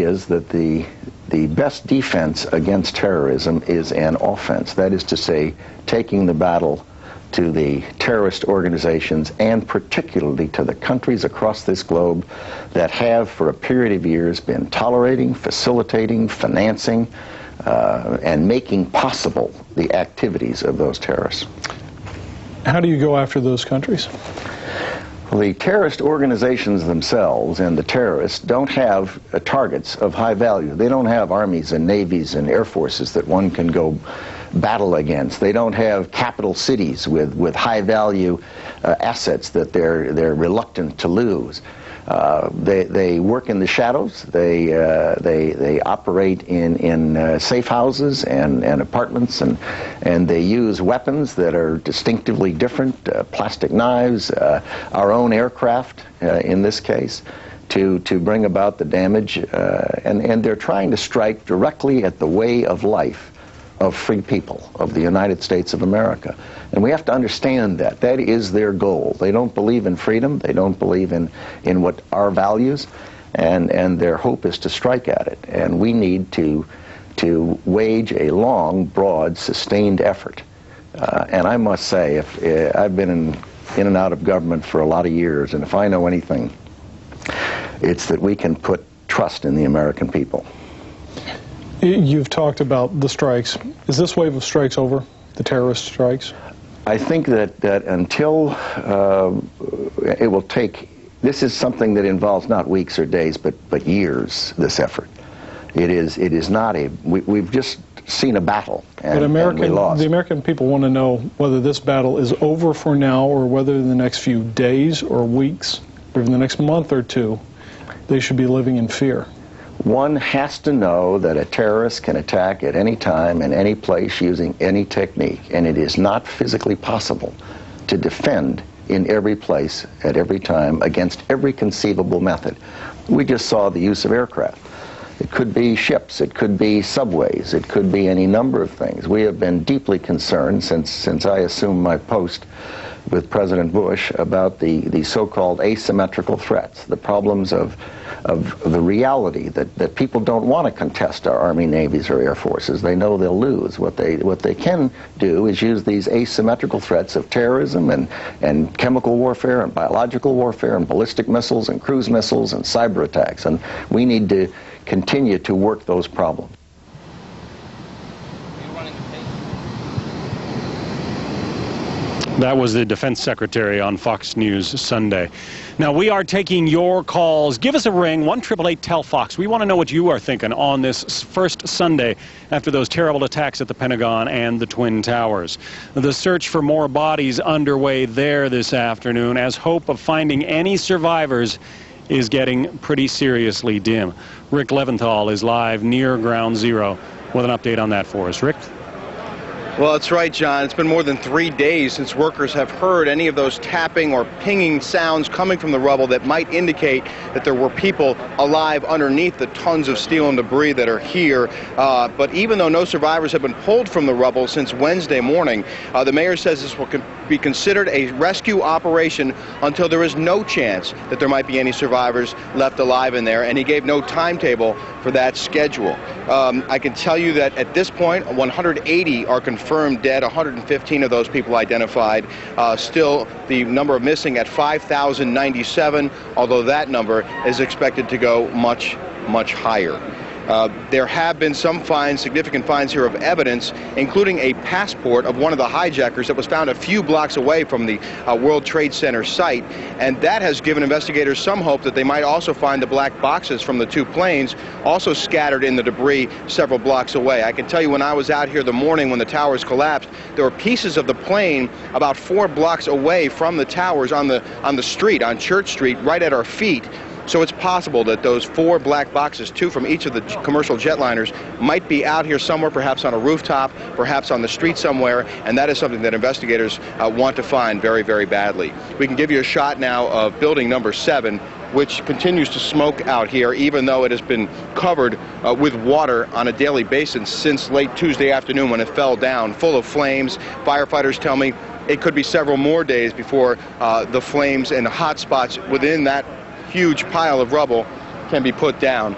is that the best defense against terrorism is an offense. That is to say, taking the battle to the terrorist organizations, and particularly to the countries across this globe that have for a period of years been tolerating, facilitating, financing, and making possible the activities of those terrorists. How do you go after those countries? Well, the terrorist organizations themselves and the terrorists don't have targets of high value. They don't have armies and navies and air forces that one can go battle against. They don't have capital cities with high value assets that they're reluctant to lose. They work in the shadows. They operate in safe houses and apartments, and they use weapons that are distinctively different, plastic knives, our own aircraft in this case, to bring about the damage, and they're trying to strike directly at the way of life of free people of the United States of America. And we have to understand that. That is their goal. They don't believe in freedom. They don't believe in what our values, and their hope is to strike at it. And we need to wage a long, broad, sustained effort. And I must say, if I've been in and out of government for a lot of years, and if I know anything, it's that we can put trust in the American people. You've talked about the strikes. Is this wave of strikes over, the terrorist strikes? I think that until it will take, this is something that involves not weeks or days, but years, this effort. It is not we've just seen a battle, and we lost. The American people want to know whether this battle is over for now, or whether in the next few days or weeks, or in the next month or two, they should be living in fear. One has to know that a terrorist can attack at any time and any place using any technique, and it is not physically possible to defend in every place at every time against every conceivable method. We just saw the use of aircraft. It could be ships, it could be subways, it could be any number of things. We have been deeply concerned since I assumed my post with President Bush about the so-called asymmetrical threats, the problems of the reality that people don't want to contest our Army, Navies, or Air Forces. They know they'll lose. What they can do is use these asymmetrical threats of terrorism and chemical warfare and biological warfare and ballistic missiles and cruise missiles and cyber attacks. And we need to continue to work those problems. That was the Defense Secretary on Fox News Sunday. Now, we are taking your calls. Give us a ring, 1-888-TEL-FOX. We want to know what you are thinking on this first Sunday after those terrible attacks at the Pentagon and the Twin Towers. The search for more bodies underway there this afternoon, as hope of finding any survivors is getting pretty seriously dim. Rick Leventhal is live near Ground Zero with an update on that for us. Rick? Well, that's right, John. It's been more than 3 days since workers have heard any of those tapping or pinging sounds coming from the rubble that might indicate that there were people alive underneath the tons of steel and debris that are here. But even though no survivors have been pulled from the rubble since Wednesday morning, the mayor says this will be considered a rescue operation until there is no chance that there might be any survivors left alive in there, and he gave no timetable for that schedule. I can tell you that at this point, 180 are confirmed dead, 115 of those people identified. Still, the number of missing at 5,097, although that number is expected to go much, much higher. There have been some finds, significant finds here of evidence, including a passport of one of the hijackers that was found a few blocks away from the World Trade Center site. And that has given investigators some hope that they might also find the black boxes from the two planes also scattered in the debris several blocks away. I can tell you when I was out here the morning when the towers collapsed, there were pieces of the plane about 4 blocks away from the towers on the street, on Church Street, right at our feet. So it's possible that those 4 black boxes, 2 from each of the commercial jetliners, might be out here somewhere, perhaps on a rooftop, perhaps on the street somewhere, and that is something that investigators want to find very, very badly. We can give you a shot now of building number 7, which continues to smoke out here, even though it has been covered with water on a daily basis since late Tuesday afternoon when it fell down, full of flames. Firefighters tell me it could be several more days before the flames and hot spots within that huge pile of rubble can be put down.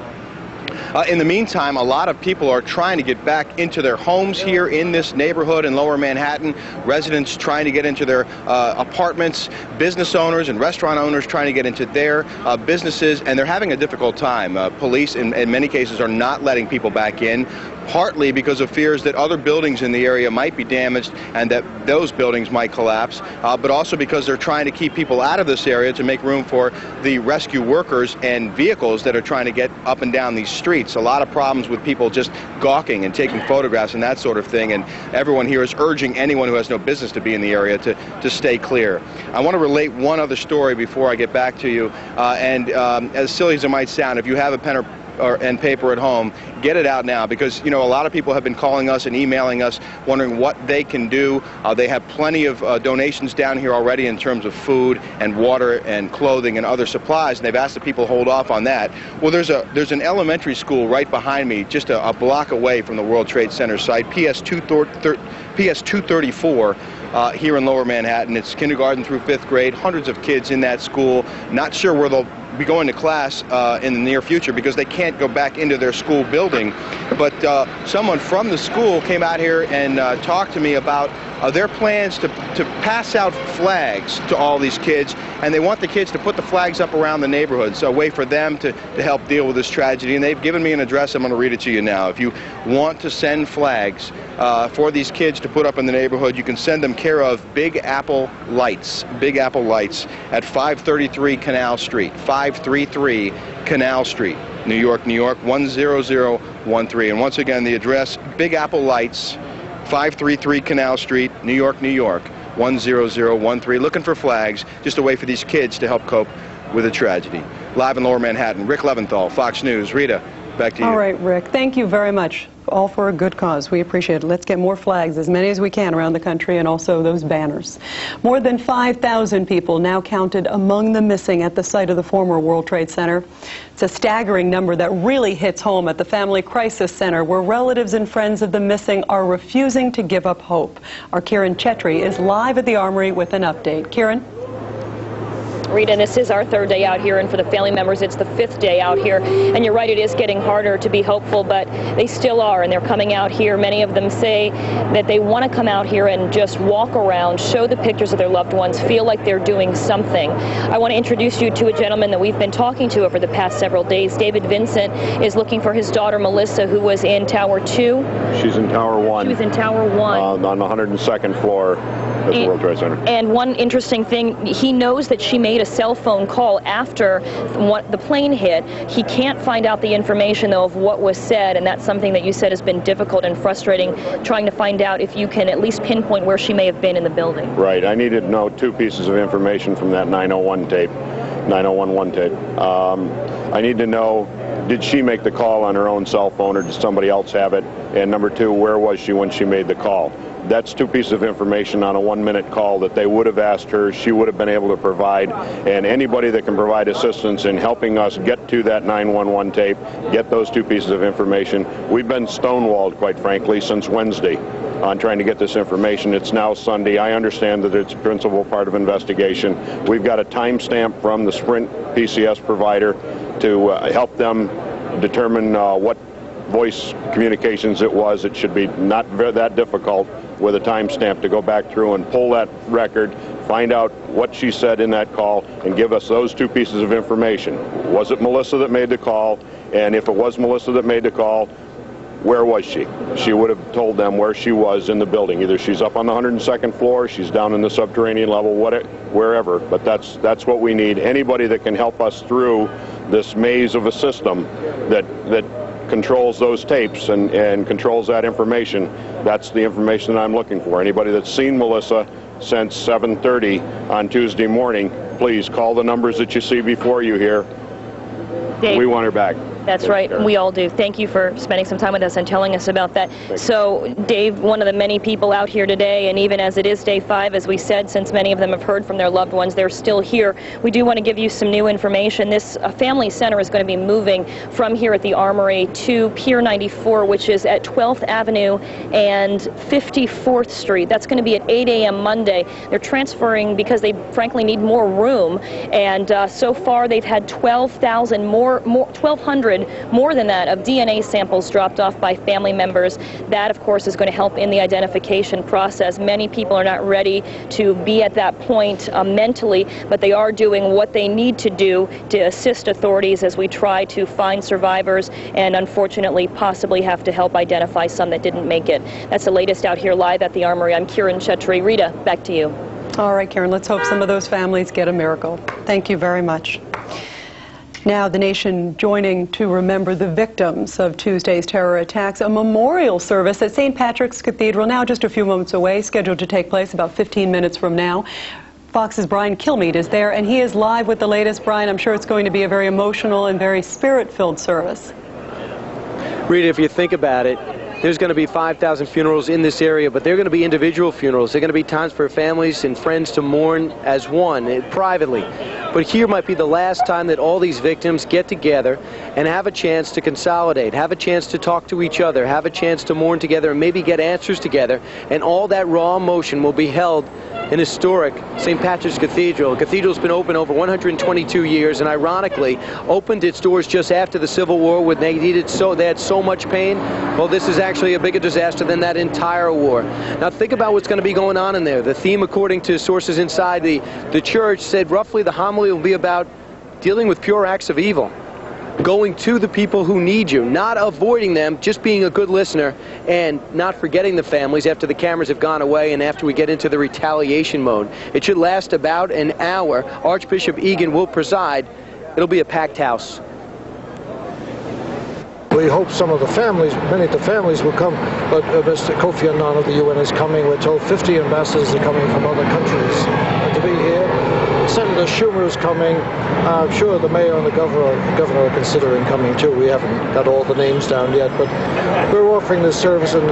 In the meantime, a lot of people are trying to get back into their homes here in this neighborhood in Lower Manhattan. Residents trying to get into their apartments, business owners and restaurant owners trying to get into their businesses, and they're having a difficult time. Police, in many cases, are not letting people back in, partly because of fears that other buildings in the area might be damaged and that those buildings might collapse, but also because they're trying to keep people out of this area to make room for the rescue workers and vehicles that are trying to get up and down these streets. A lot of problems with people just gawking and taking photographs and that sort of thing, and everyone here is urging anyone who has no business to be in the area to stay clear. I want to relate one other story before I get back to you, as silly as it might sound, if you have a pen and paper at home, get it out now, because a lot of people have been calling us and emailing us wondering what they can do. They have plenty of donations down here already in terms of food and water and clothing and other supplies, and they've asked the people to hold off on that. Well, there's an elementary school right behind me, just a block away from the World Trade Center site, PS 234 here in Lower Manhattan. It's kindergarten through 5th grade, hundreds of kids in that school. Not sure where they'll be going to class in the near future because they can't go back into their school building. But someone from the school came out here and talked to me about their plans to pass out flags to all these kids, and they want the kids to put the flags up around the neighborhood, so a way for them to help deal with this tragedy. And they've given me an address. I'm going to read it to you now. If you want to send flags for these kids to put up in the neighborhood, you can send them care of Big Apple Lights at 533 Canal Street, 533 Canal Street, New York, New York, 10013. And once again, the address, Big Apple Lights, 533 Canal Street, New York, New York, 10013. Looking for flags, just a way for these kids to help cope with a tragedy. Live in Lower Manhattan, Rick Leventhal, Fox News. Rita, back to you. All right, Rick, thank you very much. All for a good cause. We appreciate it. Let's get more flags, as many as we can around the country, and also those banners. More than 5,000 people now counted among the missing at the site of the former World Trade Center. It's a staggering number that really hits home at the Family Crisis Center, where relatives and friends of the missing are refusing to give up hope. Our Kiran Chetri is live at the Armory with an update. Kiran? Rita, this is our 3rd day out here, and for the family members, it's the 5th day out here. And you're right, it is getting harder to be hopeful, but they still are, and they're coming out here. Many of them say that they want to come out here and just walk around, show the pictures of their loved ones, feel like they're doing something. I want to introduce you to a gentleman that we've been talking to over the past several days. David Vincent is looking for his daughter, Melissa, who was in Tower 2. She's in Tower 1. She was in Tower 1. On the 102nd floor at the World Trade Center. And one interesting thing, he knows that she made a cell phone call after the plane hit. He can't find out the information, though, of what was said, and that's something that you said has been difficult and frustrating, trying to find out if you can at least pinpoint where she may have been in the building. Right. I needed to know 2 pieces of information from that 911 tape. I need to know, did she make the call on her own cell phone, or did somebody else have it? And number 2, where was she when she made the call? That's 2 pieces of information on a 1-minute call that they would have asked her, she would have been able to provide, and anybody that can provide assistance in helping us get to that 911 tape, get those 2 pieces of information. We've been stonewalled, quite frankly, since Wednesday on trying to get this information. It's now Sunday. I understand that it's a principal part of investigation. We've got a timestamp from the Sprint PCS provider to help them determine what voice communications it was. It should be not that difficult with a timestamp to go back through and pull that record, find out what she said in that call, and give us those 2 pieces of information. Was it Melissa that made the call? And if it was Melissa that made the call, where was she? She would have told them where she was in the building. Either she's up on the 102nd floor, she's down in the subterranean level, wherever. But that's what we need. Anybody that can help us through this maze of a system that controls those tapes and controls that information, that's the information that I'm looking for. Anybody that's seen Melissa since 7:30 on Tuesday morning, please call the numbers that you see before you here. Dave, we want her back. That's right. We all do. Thank you for spending some time with us and telling us about that. So, Dave, one of the many people out here today, and even as it is day 5, as we said, since many of them have heard from their loved ones, they're still here. We do want to give you some new information. This family center is going to be moving from here at the Armory to Pier 94, which is at 12th Avenue and 54th Street. That's going to be at 8 a.m. Monday. They're transferring because they frankly need more room, and so far they've had 1,200 100, more than that, of DNA samples dropped off by family members. That, of course, is going to help in the identification process. Many people are not ready to be at that point mentally, but they are doing what they need to do to assist authorities as we try to find survivors and, unfortunately, possibly have to help identify some that didn't make it. That's the latest out here live at the Armory. I'm Kiran Chetri. Rita, back to you. All right, Karen, let's hope some of those families get a miracle. Thank you very much. Now, the nation joining to remember the victims of Tuesday's terror attacks. A memorial service at St. Patrick's Cathedral, now just a few moments away, scheduled to take place about 15 minutes from now. Fox's Brian Kilmeade is there, and he is live with the latest. Brian, I'm sure it's going to be a very emotional and very spirit-filled service. Rita, if you think about it, there's going to be 5,000 funerals in this area, but they're going to be individual funerals. They're going to be times for families and friends to mourn as one, privately. But here might be the last time that all these victims get together and have a chance to consolidate, have a chance to talk to each other, have a chance to mourn together, and maybe get answers together. And all that raw emotion will be held in historic St. Patrick's Cathedral. The cathedral's been open over 122 years, and ironically opened its doors just after the Civil War when they had so much pain. Well, this is actually a bigger disaster than that entire war. Now think about what's going to be going on in there. The theme, according to sources inside the church, said roughly the homily will be about dealing with pure acts of evil. Going to the people who need you, not avoiding them, just being a good listener and not forgetting the families after the cameras have gone away and after we get into the retaliation mode. It should last about an hour. Archbishop Egan will preside. It'll be a packed house. We hope some of the families, many of the families will come, but Mr. Kofi Annan of the UN is coming. We're told 50 ambassadors are coming from other countries to be here. Senator Schumer is coming. I'm sure the mayor and the governor are considering coming too. We haven't got all the names down yet, but we're offering this service, and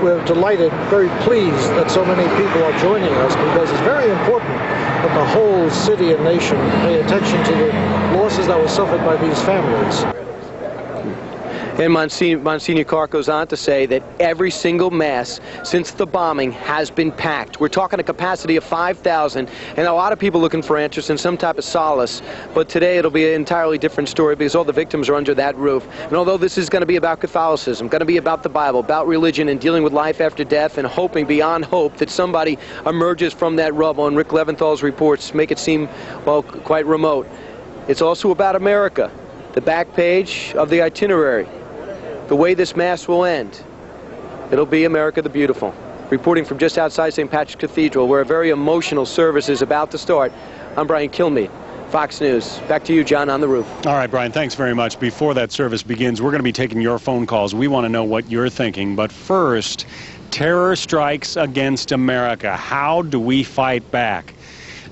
we're delighted, very pleased that so many people are joining us, because it's very important that the whole city and nation pay attention to the losses that were suffered by these families. And Monsignor Clark goes on to say that every single mass since the bombing has been packed. We're talking a capacity of 5,000, and a lot of people looking for answers and some type of solace. But today it'll be an entirely different story, because all the victims are under that roof. And although this is going to be about Catholicism, going to be about the Bible, about religion and dealing with life after death, and hoping beyond hope that somebody emerges from that rubble, and Rick Leventhal's reports make it seem, well, quite remote. It's also about America. The back page of the itinerary. The way this Mass will end. It'll be America the Beautiful. Reporting from just outside St. Patrick's Cathedral, where a very emotional service is about to start, I'm Brian Kilmeade, Fox News. Back to you, John, on the roof. All right, Brian, thanks very much. Before that service begins, we're going to be taking your phone calls. We want to know what you're thinking. But first, terror strikes against America. How do we fight back?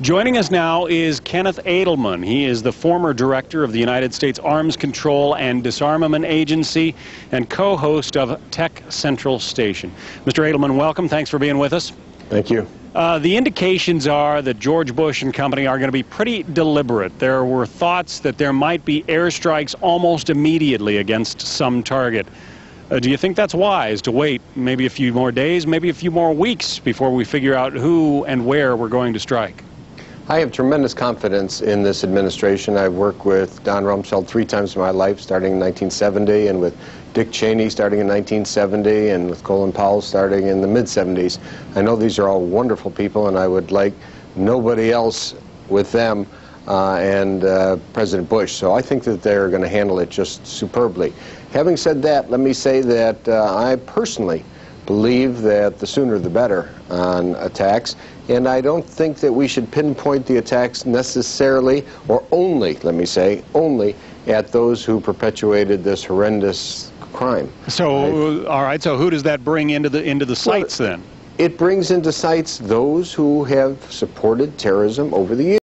Joining us now is Kenneth Adelman. He is the former director of the United States Arms Control and Disarmament Agency and co-host of Tech Central Station. Mr. Adelman, welcome. Thanks for being with us. Thank you. The indications are that George Bush and company are going to be pretty deliberate. There were thoughts that there might be airstrikes almost immediately against some target. Do you think that's wise to wait maybe a few more days, maybe a few more weeks before we figure out who and where we're going to strike? I have tremendous confidence in this administration. I've worked with Don Rumsfeld 3 times in my life, starting in 1970, and with Dick Cheney starting in 1970, and with Colin Powell starting in the mid-70s. I know these are all wonderful people, and I would like nobody else with them and President Bush. So I think that they're going to handle it just superbly. Having said that, let me say that I personally believe that the sooner the better on attacks, and I don't think that we should pinpoint the attacks necessarily, or only, let me say, only at those who perpetuated this horrendous crime. So, all right, so who does that bring into the sights then? It brings into sights those who have supported terrorism over the years.